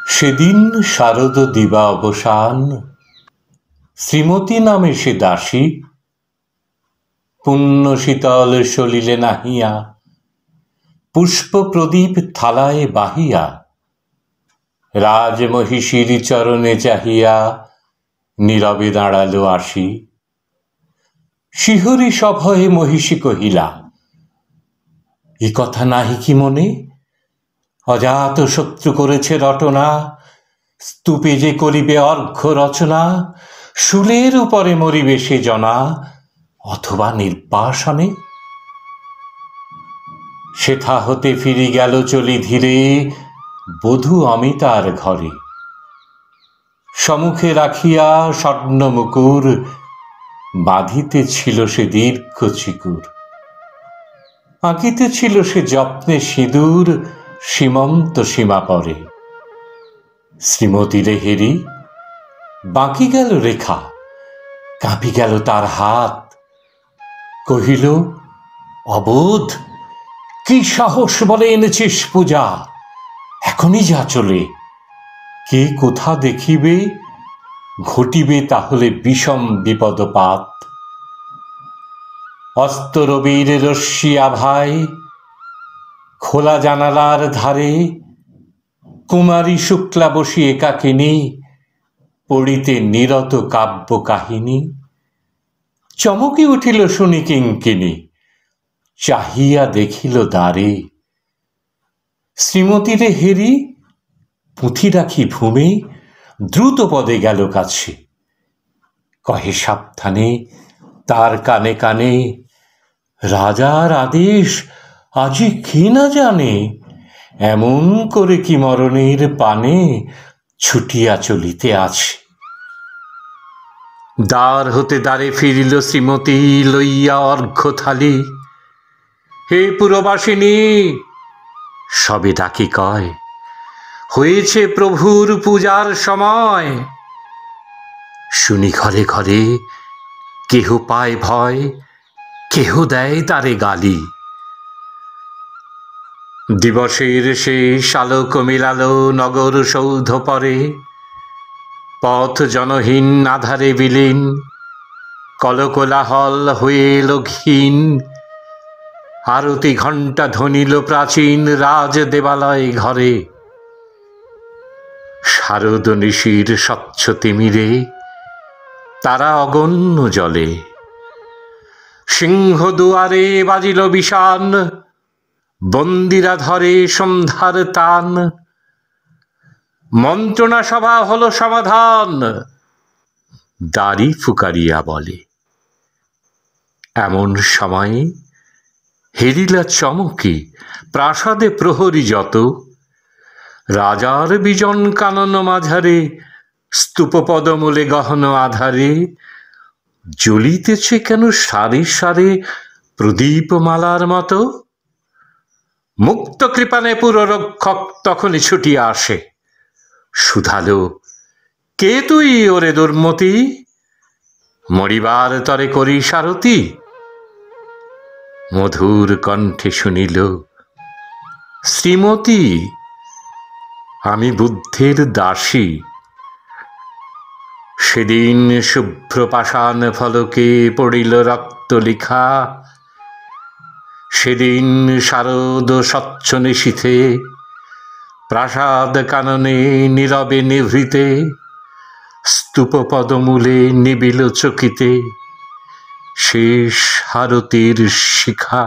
সেদিন শারদ দিবা অবসান, শ্রীমতী নামে সে দাসী পুণ্য শীতল সলিলে নাহিয়া, পুষ্প প্রদীপ থালায় বাহিয়া, রাজমহিষীর চরণে চাহিয়া নীরবে দাঁড়ালো আসি। শিহরি সভয়ে মহিষী কহিলা, এ কথা নাহি কি মনে? অজাত শত্রু করেছে রটনা, স্তূপে যে করিবে অর্ঘ্য রচনা, শুলের উপরে মরিবে সে জনা, অথবা নির্বাসনে। সেথা হতে ফিরি গেল চলি ধীরে, বধূ অমিতার ঘরে। সম্মুখে রাখিয়া স্বর্ণ মুকুর, বাঁধিতেছিল সে দীর্ঘ চিকুর। আঁকিতেছিল সে যত্নে সিঁদুর, সীমন্ত সীমা পরে। শ্রীমতীরে হেরি বাঁকি গেল রেখা, কাঁপি গেল তার হাত। কহিল, অবোধ, কি সাহস বলে এনেছিস পূজা? এখনই যা চলে, কে কোথা দেখিবে, ঘটিবে তাহলে বিষম বিপদপাত। অস্ত রবির রশ্মি আভায় খোলা জানালার ধারে, কুমারী শুক্লা বসি একাকিনী, পড়িতে নিরত কাব্য কাহিনী। চমকে উঠিল শুনি কিঙ্কিণী, চাহিয়া দেখিল দ্বারে। শ্রীমতীরে হেরি পুঁথি রাখি ভূমে, দ্রুত পদে গেল কাছে। কহে সাবধানে তার কানে কানে, রাজার আদেশ আজি কে না জানে, এমন করে কি মরণের পানে ছুটিয়া চলিতে আছে। দ্বার হতে দ্বারে ফিরিল শ্রীমতী, লইয়া অর্ঘ্য থালি। হে পুরবাসিনী, সবে ডাকি কয়, হয়েছে প্রভুর পূজার সময়। শুনি ঘরে ঘরে কেহ পায় ভয়, কেহ দেয় তারে গালি। দিবসের শেষ আলোক মিলালো নগর সৌধ পরে, পথ জনহীন আধারে বিলীন, কলকোলাহল হয়ে এলো ক্ষীণ। আরতি ঘণ্টা ধ্বনিল প্রাচীন রাজ দেবালয় ঘরে। শারদ নিশির স্বচ্ছ তিমিরে তারা অগণ্য জলে। সিংহ দুয়ারে বাজিল বিষান, বন্দিরা ধরে সন্ধ্যার তান। মন্ত্রণা সভা হলো সমাধান, দাড়ি ফুকারিয়া বলে। এমন সময়ে হেরিলা চমকে প্রাসাদে প্রহরী যত। রাজার বিজন কানন মাঝারে, স্তূপ পদমূলে গহন আধারে, জ্বলিতেছে কেন সারে সারে প্রদীপমালার মতো। মুক্ত কৃপানে পুররক্ষক তখনই ছুটিয়া আসে। শুধালো, কে তুই ওরে দুর্মতি? মরিবার তরে করি সারতি। মধুর কণ্ঠে শুনিল, শ্রীমতী, আমি বুদ্ধের দাসী। সেদিন শুভ্র পাষাণ ফলকে পড়িল রক্ত লিখা। সেদিন শারদ স্বচ্ছ নিশীথে, প্রাসাদ কাননে নীরবে নিভৃতে, স্তূপ পদমূলে নিবিল চকিতে শেষ আরতির শিখা।